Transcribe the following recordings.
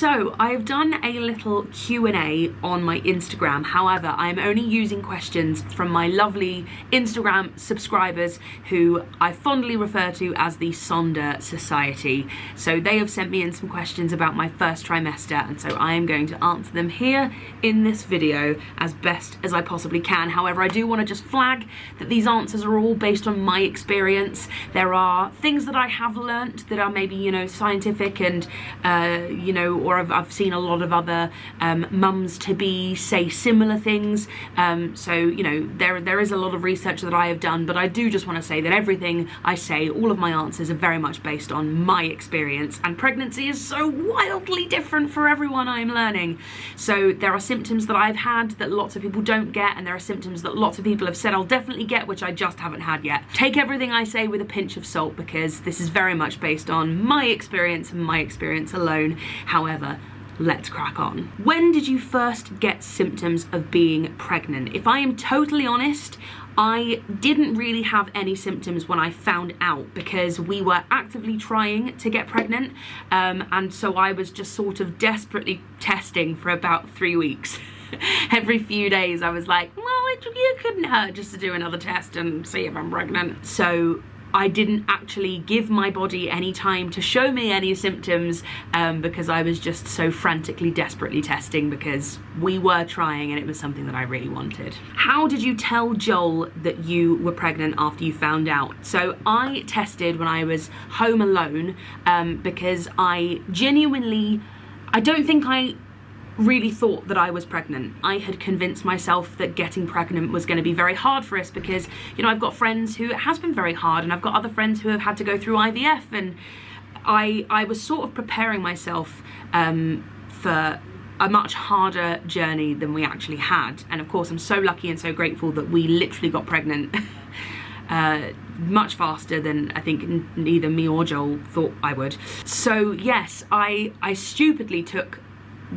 So I've done a little Q&A on my Instagram. However, I'm only using questions from my lovely Instagram subscribers who I fondly refer to as the SONDER Society. So they have sent me in some questions about my first trimester, and so I am going to answer them here in this video as best as I possibly can. However, I do want to just flag that these answers are all based on my experience. There are things that I have learnt that are maybe, you know, scientific and, you know, or I've seen a lot of other mums-to-be say similar things. So, you know, there is a lot of research that I have done, but I do just want to say that everything I say, all of my answers are very much based on my experience, and pregnancy is so wildly different for everyone, I'm learning. So there are symptoms that I've had that lots of people don't get, and there are symptoms that lots of people have said I'll definitely get, which I just haven't had yet. Take everything I say with a pinch of salt, because this is very much based on my experience and my experience alone. However, let's crack on. When did you first get symptoms of being pregnant? If I am totally honest, I didn't really have any symptoms when I found out, because we were actively trying to get pregnant, and so I was just sort of desperately testing for about 3 weeks. Every few days I was like, well, it couldn't hurt just to do another test and see if I'm pregnant. So I didn't actually give my body any time to show me any symptoms, because I was just so frantically, desperately testing, because we were trying and it was something that I really wanted. How did you tell Joel that you were pregnant after you found out? So I tested when I was home alone, because I don't think I really thought that I was pregnant. I had convinced myself that getting pregnant was going to be very hard for us, because, you know, I've got friends who it has been very hard, and I've got other friends who have had to go through IVF, and I was sort of preparing myself for a much harder journey than we actually had. And of course, I'm so lucky and so grateful that we literally got pregnant much faster than I think neither me or Joel thought I would. So yes, I stupidly took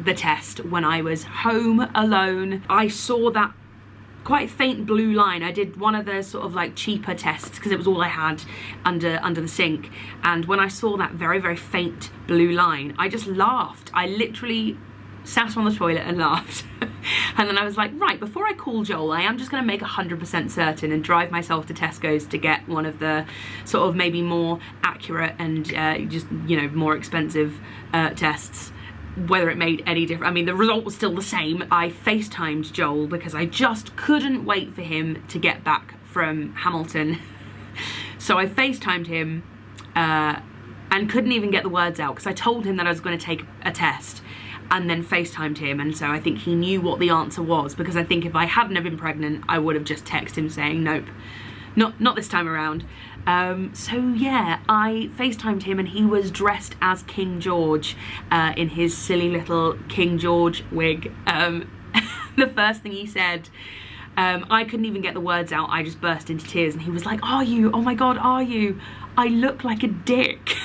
the test when I was home alone. I saw that quite faint blue line. I did one of the sort of like cheaper tests because it was all I had under the sink, and when I saw that very, very faint blue line, I just laughed. I literally sat on the toilet and laughed. And then I was like, right, before I call Joel, I am just going to make 100% certain and drive myself to Tesco's to get one of the sort of maybe more accurate and just, you know, more expensive tests. Whether it made any difference, I mean, the result was still the same. I FaceTimed Joel because I just couldn't wait for him to get back from Hamilton. So I FaceTimed him and couldn't even get the words out, because I told him that I was going to take a test and then FaceTimed him, and so I think he knew what the answer was, because I think if I hadn't have been pregnant, I would have just texted him saying, nope, not this time around. So yeah, I FaceTimed him, and he was dressed as King George in his silly little King George wig. The first thing he said, I couldn't even get the words out, I just burst into tears, and he was like, are you? Oh my God, are you? I look like a dick.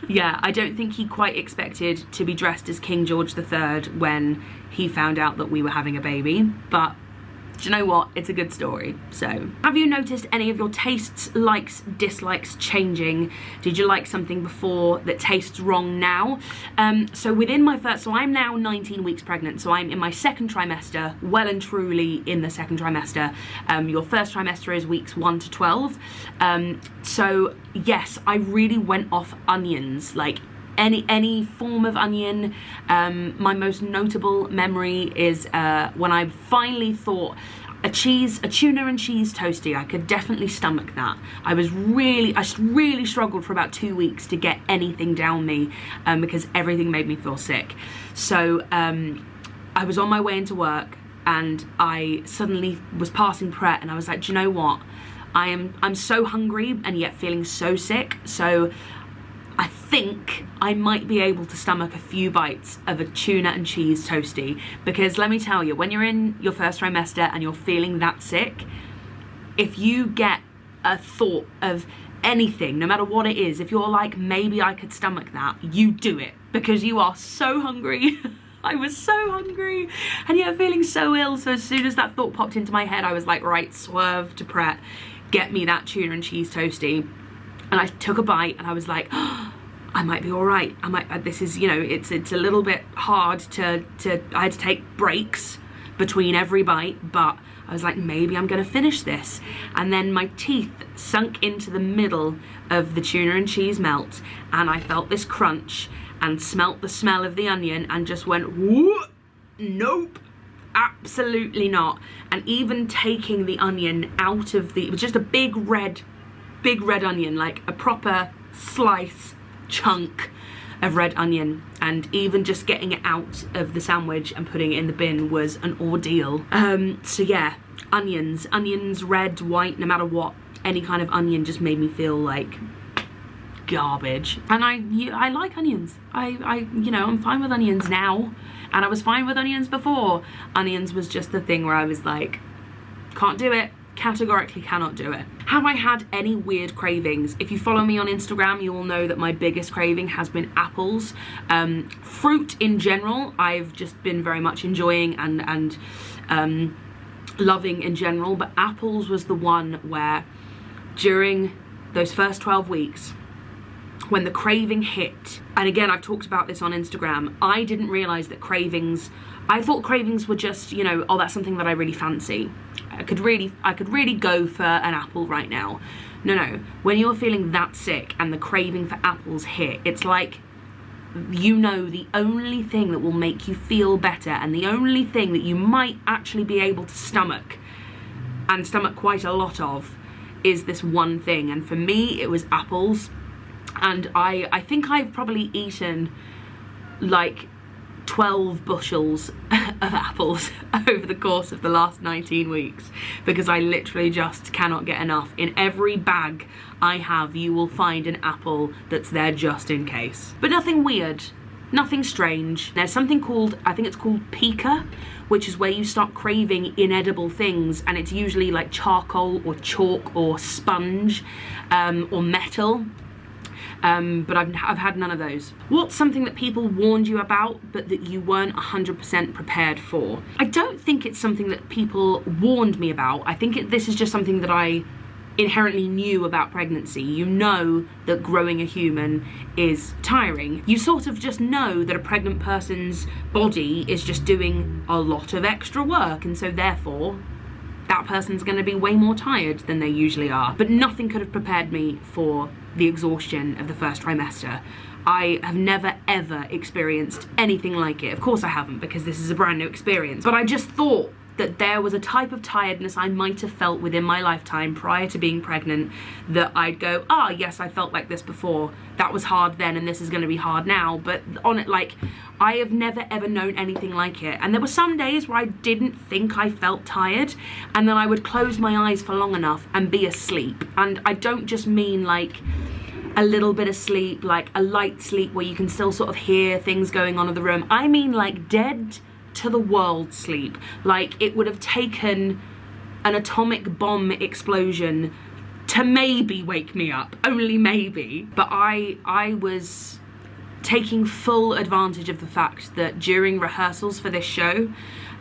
Yeah, I don't think he quite expected to be dressed as King George III when he found out that we were having a baby, but do you know what? It's a good story. So, have you noticed any of your tastes, likes, dislikes changing? Did you like something before that tastes wrong now? So within my first, so I'm now 19 weeks pregnant, so I'm in my second trimester, well and truly in the second trimester. Your first trimester is weeks 1 to 12. So yes, I really went off onions, like any form of onion. My most notable memory is when I finally thought a tuna and cheese toastie, I could definitely stomach that. I really struggled for about 2 weeks to get anything down me, because everything made me feel sick. So I was on my way into work, and I suddenly was passing Pret, and I was like, do you know what? I'm so hungry and yet feeling so sick. So I think I might be able to stomach a few bites of a tuna and cheese toastie, because let me tell you, when you're in your first trimester and you're feeling that sick, if you get a thought of anything, no matter what it is, if you're like, maybe I could stomach that, you do it, because you are so hungry. I was so hungry and yet feeling so ill. So as soon as that thought popped into my head, I was like, right, swerve to Pret, get me that tuna and cheese toastie. And I took a bite and I was like, oh, I might be all right. This is, you know, it's a little bit hard I had to take breaks between every bite, but I was like, maybe I'm gonna finish this. And then my teeth sunk into the middle of the tuna and cheese melt, and I felt this crunch and smelt the smell of the onion and just went, whoop, nope, absolutely not. And even taking the onion out of it was just a big red onion, like a proper slice chunk of red onion, and even just getting it out of the sandwich and putting it in the bin was an ordeal. So yeah, onions, red, white, no matter what, any kind of onion just made me feel like garbage. And I like onions. You know, I'm fine with onions now, and I was fine with onions before. Onions was just the thing where I was like, can't do it. Categorically cannot do it. Have I had any weird cravings? If you follow me on Instagram, you will know that my biggest craving has been apples. Fruit in general, I've just been very much enjoying and loving in general, but apples was the one where during those first 12 weeks, when the craving hit, and again, I've talked about this on Instagram, I didn't realize that cravings, I thought cravings were just, you know, oh, that's something that I really fancy. I could really go for an apple right now. No, when you're feeling that sick and the craving for apples hit, it's like, you know, the only thing that will make you feel better and the only thing that you might actually be able to stomach, and stomach quite a lot of, is this one thing. And for me, it was apples. And I think I've probably eaten like 12 bushels of apples over the course of the last 19 weeks, because I literally just cannot get enough. In every bag I have, you will find an apple that's there just in case. But nothing weird, nothing strange. There's something called, I think it's called pica, which is where you start craving inedible things, and it's usually like charcoal or chalk or sponge or metal. But I've had none of those. What's something that people warned you about but that you weren't 100% prepared for? I don't think it's something that people warned me about. I think this is just something that I inherently knew about pregnancy. You know that growing a human is tiring. You sort of just know that a pregnant person's body is just doing a lot of extra work, and so therefore that person's going to be way more tired than they usually are. But nothing could have prepared me for the exhaustion of the first trimester. I have never ever experienced anything like it. Of course I haven't, because this is a brand new experience. But I just thought that there was a type of tiredness I might have felt within my lifetime prior to being pregnant, that I'd go, ah, yes, I felt like this before. That was hard then, and this is going to be hard now. But on it, like, I have never ever known anything like it. And there were some days where I didn't think I felt tired, and then I would close my eyes for long enough and be asleep. And I don't just mean like a little bit of sleep, like a light sleep where you can still sort of hear things going on in the room. I mean like dead to the world sleep. Like it would have taken an atomic bomb explosion to maybe wake me up, only maybe. But I was taking full advantage of the fact that during rehearsals for this show,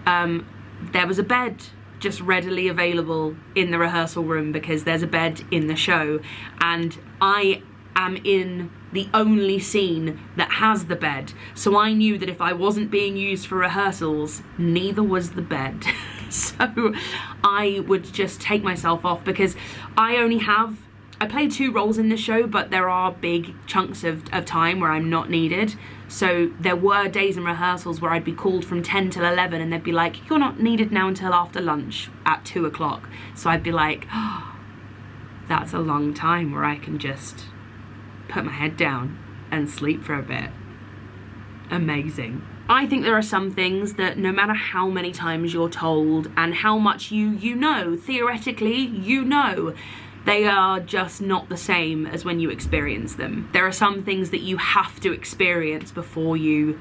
there was a bed just readily available in the rehearsal room, because there's a bed in the show, and I am in the only scene that has the bed. So I knew that if I wasn't being used for rehearsals, neither was the bed. So I would just take myself off, because I play 2 roles in the show, but there are big chunks of time where I'm not needed. So there were days in rehearsals where I'd be called from 10 till 11, and they'd be like, you're not needed now until after lunch at 2 o'clock. So I'd be like, oh, that's a long time where I can just put my head down and sleep for a bit. Amazing. I think there are some things that no matter how many times you're told and how much you know, theoretically you know, they are just not the same as when you experience them. There are some things that you have to experience before you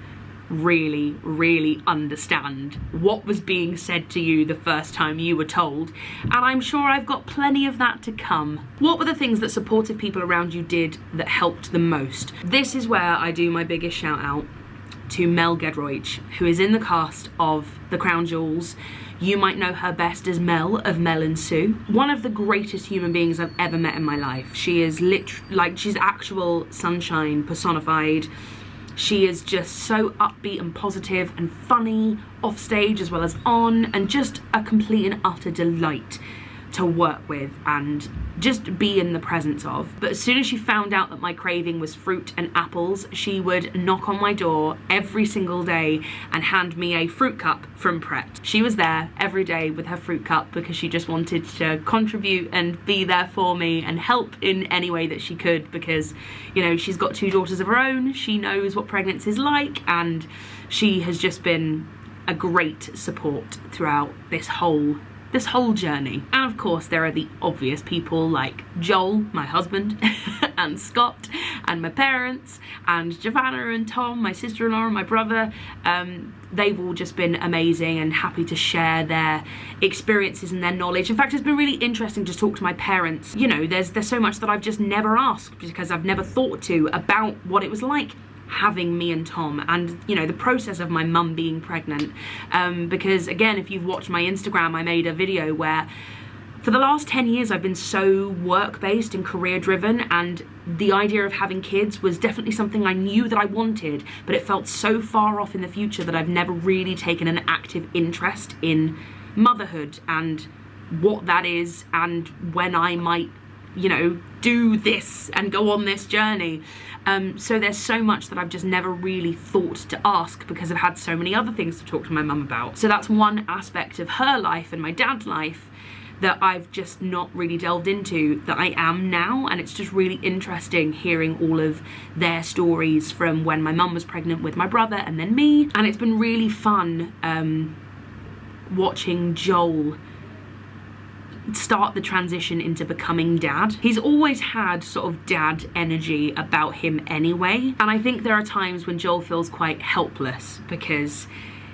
really, really understand what was being said to you the first time you were told, and I'm sure I've got plenty of that to come. What were the things that supportive people around you did that helped the most? This is where I do my biggest shout out to Mel Gedroych, who is in the cast of The Crown Jewels. You might know her best as Mel of Mel and Sue. One of the greatest human beings I've ever met in my life. She is she's actual sunshine personified. She is just so upbeat and positive and funny off stage as well as on, and just a complete and utter delight to work with and just be in the presence of. But as soon as she found out that my craving was fruit and apples, she would knock on my door every single day and hand me a fruit cup from Pret. She was there every day with her fruit cup because she just wanted to contribute and be there for me and help in any way that she could, because, you know, she's got 2 daughters of her own. She knows what pregnancy is like, and she has just been a great support throughout this whole journey. And of course there are the obvious people like Joel, my husband, and Scott, and my parents, and Giovanna and Tom, my sister-in-law and my brother. They've all just been amazing and happy to share their experiences and their knowledge. In fact, it's been really interesting to talk to my parents. You know, there's so much that I've just never asked because I've never thought to about what it was like having me and Tom, and, you know, the process of my mum being pregnant, because again, if you've watched my Instagram, I made a video where for the last 10 years I've been so work-based and career-driven, and the idea of having kids was definitely something I knew that I wanted, but it felt so far off in the future that I've never really taken an active interest in motherhood and what that is, and when I might, you know, do this and go on this journey. So there's so much that I've just never really thought to ask because I've had so many other things to talk to my mum about. So that's one aspect of her life and my dad's life that I've just not really delved into, that I am now, and it's just really interesting hearing all of their stories from when my mum was pregnant with my brother and then me. And it's been really fun watching Joel start the transition into becoming dad. He's always had sort of dad energy about him anyway, and I think there are times when Joel feels quite helpless because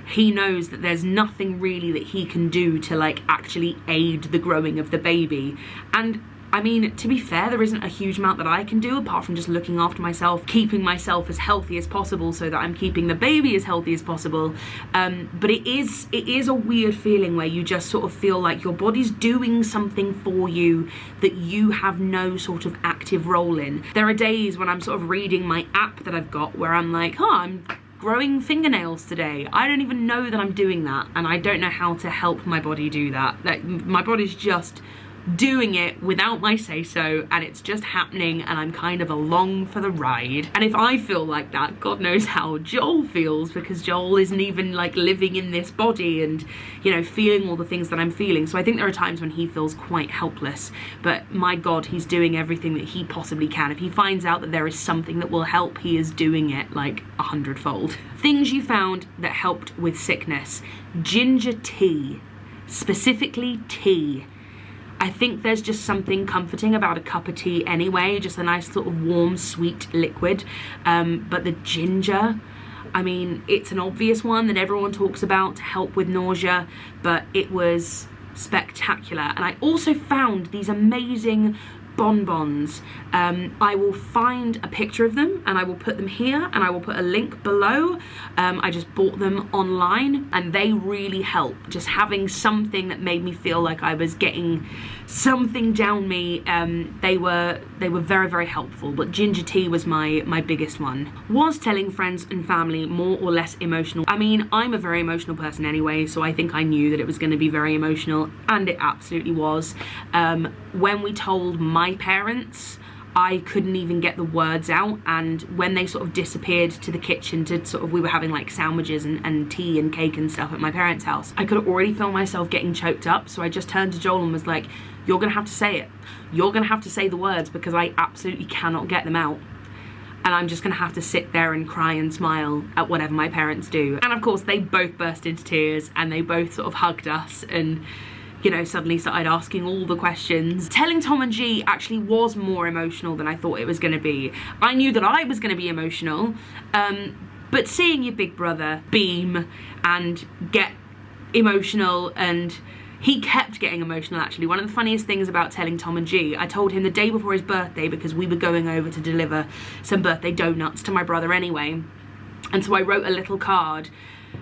he knows that there's nothing really that he can do to like actually aid the growing of the baby. And I mean, to be fair, there isn't a huge amount that I can do apart from just looking after myself, keeping myself as healthy as possible so that I'm keeping the baby as healthy as possible. But it is a weird feeling where you just sort of feel like your body's doing something for you that you have no sort of active role in. There are days when I'm sort of reading my app that I've got where I'm like, oh, I'm growing fingernails today. I don't even know that I'm doing that, and I don't know how to help my body do that. Like, my body's just doing it without my say-so, and it's just happening, and I'm kind of along for the ride. And if I feel like that, God knows how Joel feels, because Joel isn't even like living in this body and, you know, feeling all the things that I'm feeling. So I think there are times when he feels quite helpless, but my God, he's doing everything that he possibly can. If he finds out that there is something that will help, he is doing it like 100-fold. Things you found that helped with sickness: ginger tea, specifically tea. I think there's just something comforting about a cup of tea anyway, just a nice sort of warm, sweet liquid. But the ginger, I mean, it's an obvious one that everyone talks about to help with nausea, but it was spectacular. And I also found these amazing bonbons. I will find a picture of them and I will put them here, and I will put a link below. I just bought them online and they really help. Just having something that made me feel like I was getting something down me. They were very, very helpful, but ginger tea was my biggest one. Was telling friends and family more or less emotional? I mean, I'm a very emotional person anyway, so I think I knew that it was going to be very emotional, and it absolutely was. When we told my parents, I couldn't even get the words out, and when they sort of disappeared to the kitchen to sort of, we were having like sandwiches and tea and cake and stuff at my parents' house, I could already feel myself getting choked up. So I just turned to Joel and was like, you're gonna have to say it. You're gonna have to say the words, because I absolutely cannot get them out. And I'm just gonna have to sit there and cry and smile at whatever my parents do. And of course they both burst into tears and they both sort of hugged us and, you know, suddenly started asking all the questions. Telling Tom and G actually was more emotional than I thought it was gonna be. I knew that I was gonna be emotional, but seeing your big brother beam and get emotional, and he kept getting emotional actually. One of the funniest things about telling Tom and G, I told him the day before his birthday, because we were going over to deliver some birthday donuts to my brother anyway. And so I wrote a little card.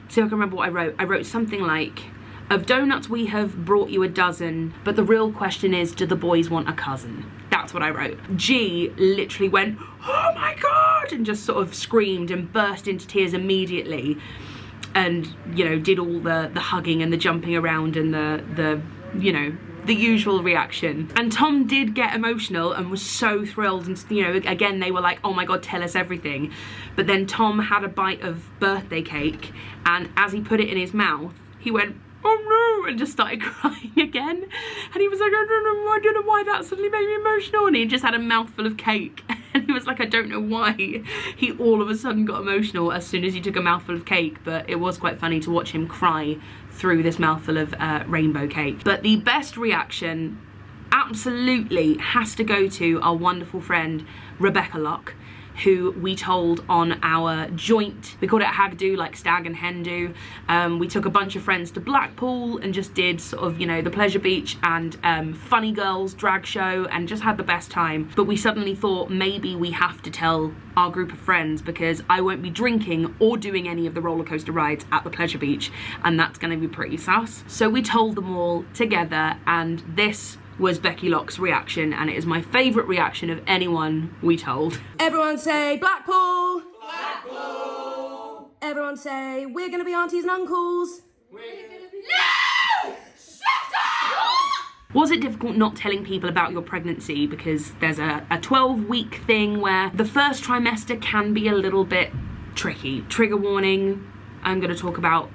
See if I can remember what I wrote. I wrote something like, of donuts we have brought you a dozen, but the real question is, do the boys want a cousin? That's what I wrote. G literally went, oh my God, and just sort of screamed and burst into tears immediately. And, you know, did all the hugging and the jumping around and the you know, the usual reaction. And Tom did get emotional and was so thrilled, and, you know, again they were like, oh my God, tell us everything. But then Tom had a bite of birthday cake, and as he put it in his mouth, he went, oh no, and just started crying again. And he was like, I don't know why that suddenly made me emotional. And he just had a mouthful of cake. And he was like, I don't know why he all of a sudden got emotional as soon as he took a mouthful of cake. But it was quite funny to watch him cry through this mouthful of rainbow cake. But the best reaction absolutely has to go to our wonderful friend Rebecca Locke, who we told on our joint, we called it a hag do, like stag and hen do. We took a bunch of friends to Blackpool and just did sort of, you know, the pleasure beach and funny girls drag show, and just had the best time. But we suddenly thought maybe we have to tell our group of friends, because I won't be drinking or doing any of the roller coaster rides at the pleasure beach, and that's going to be pretty sus. So we told them all together, and this was Becky Locke's reaction, and it is my favourite reaction of anyone we told. Everyone say Blackpool! Blackpool! Everyone say, we're gonna be aunties and uncles! We're gonna be— No! Shut up! Was it difficult not telling people about your pregnancy? Because there's a 12-week thing where the first trimester can be a little bit tricky. Trigger warning, I'm gonna talk about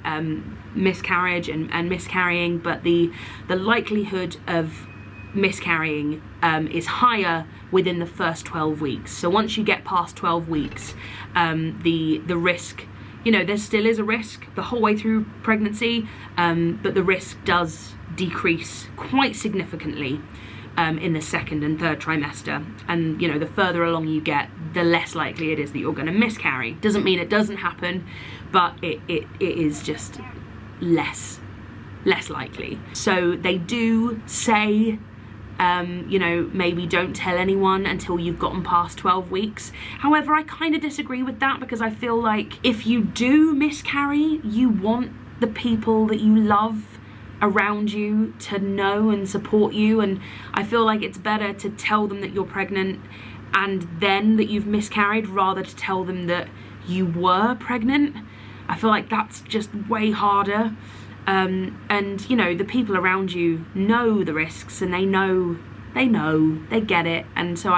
miscarriage and miscarrying, but the likelihood of miscarrying is higher within the first 12 weeks. So once you get past 12 weeks, the risk, you know, there still is a risk the whole way through pregnancy, but the risk does decrease quite significantly in the second and third trimester. And, you know, the further along you get, the less likely it is that you're going to miscarry. Doesn't mean it doesn't happen, but it is just less likely. So they do say, you know, maybe don't tell anyone until you've gotten past 12 weeks. However, I kind of disagree with that, because I feel like if you do miscarry, you want the people that you love around you to know and support you, and I feel like it's better to tell them that you're pregnant and then that you've miscarried, rather to tell them that you were pregnant. I feel like that's just way harder. And, you know, the people around you know the risks, and they get it. And so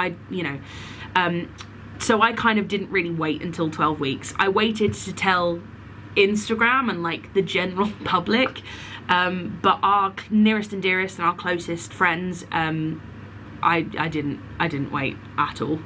so I kind of didn't really wait until 12 weeks. I waited to tell Instagram and like the general public, but our nearest and dearest and our closest friends, I didn't wait at all.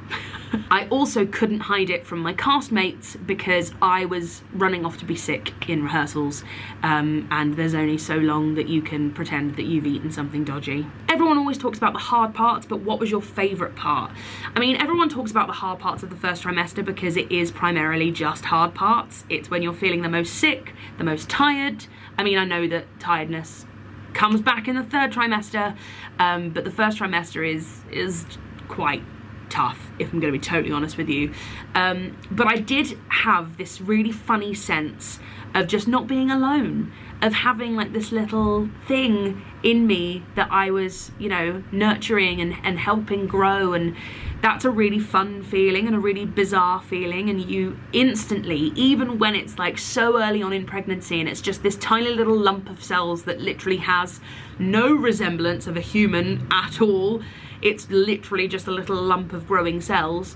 I also couldn't hide it from my castmates, because I was running off to be sick in rehearsals, and there's only so long that you can pretend that you've eaten something dodgy. Everyone always talks about the hard parts, but what was your favourite part? I mean, everyone talks about the hard parts of the first trimester because it is primarily just hard parts. It's when you're feeling the most sick, the most tired. I mean, I know that tiredness comes back in the third trimester, but the first trimester is quite tough, if I'm going to be totally honest with you. But I did have this really funny sense of just not being alone, of having like this little thing in me that I was, you know, nurturing and helping grow, and that's a really fun feeling and a really bizarre feeling. And you instantly, even when it's like so early on in pregnancy and it's just this tiny little lump of cells that literally has no resemblance of a human at all, it's literally just a little lump of growing cells,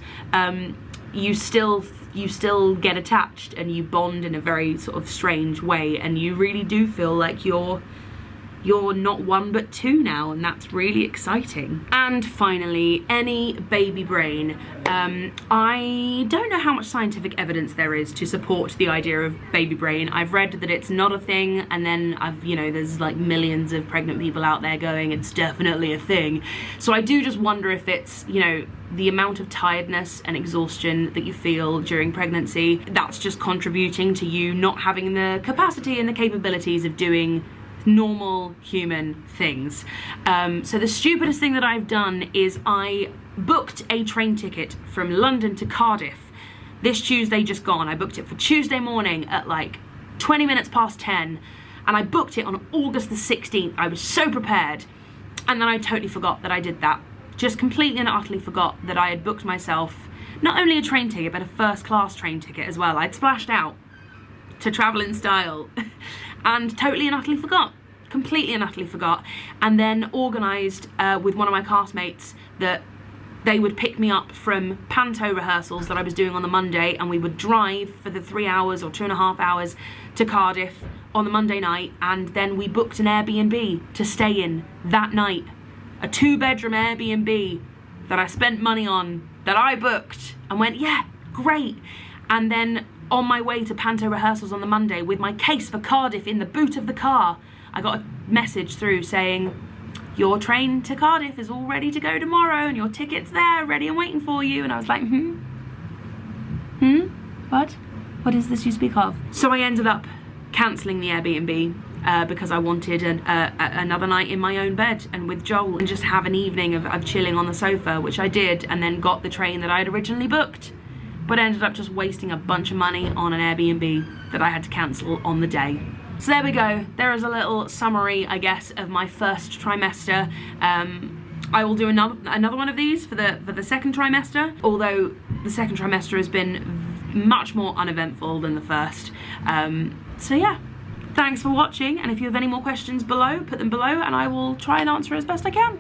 you still get attached and you bond in a very sort of strange way, and you really do feel like you're not one but two now, and that's really exciting. And finally, any baby brain. I don't know how much scientific evidence there is to support the idea of baby brain. I've read that it's not a thing, and then there's like millions of pregnant people out there going, it's definitely a thing. So I do just wonder if it's, you know, the amount of tiredness and exhaustion that you feel during pregnancy, that's just contributing to you not having the capacity and the capabilities of doing normal human things. So the stupidest thing that I've done is I booked a train ticket from London to Cardiff this Tuesday just gone. I booked it for Tuesday morning at like 20 minutes past 10, and I booked it on August the 16th. I was so prepared, and then I totally forgot that I did that. Just completely and utterly forgot that I had booked myself not only a train ticket, but a first class train ticket as well. I'd splashed out to travel in style and totally and utterly forgot. Completely and utterly forgot. And then organised with one of my castmates that they would pick me up from panto rehearsals that I was doing on the Monday, and we would drive for the 3 hours or 2.5 hours to Cardiff on the Monday night, and then we booked an Airbnb to stay in that night. A 2-bedroom Airbnb that I spent money on, that I booked, and went, yeah, great. And then on my way to panto rehearsals on the Monday with my case for Cardiff in the boot of the car, I got a message through saying, your train to Cardiff is all ready to go tomorrow and your ticket's there, ready and waiting for you. And I was like, what is this you speak of? So I ended up cancelling the Airbnb because I wanted another night in my own bed and with Joel, and just have an evening of chilling on the sofa, which I did, and then got the train that I'd originally booked, but ended up just wasting a bunch of money on an Airbnb that I had to cancel on the day. So there we go. There is a little summary, I guess, of my first trimester. I will do another one of these for the second trimester, although the second trimester has been much more uneventful than the first. So yeah, thanks for watching, and if you have any more questions below, put them below and I will try and answer as best I can.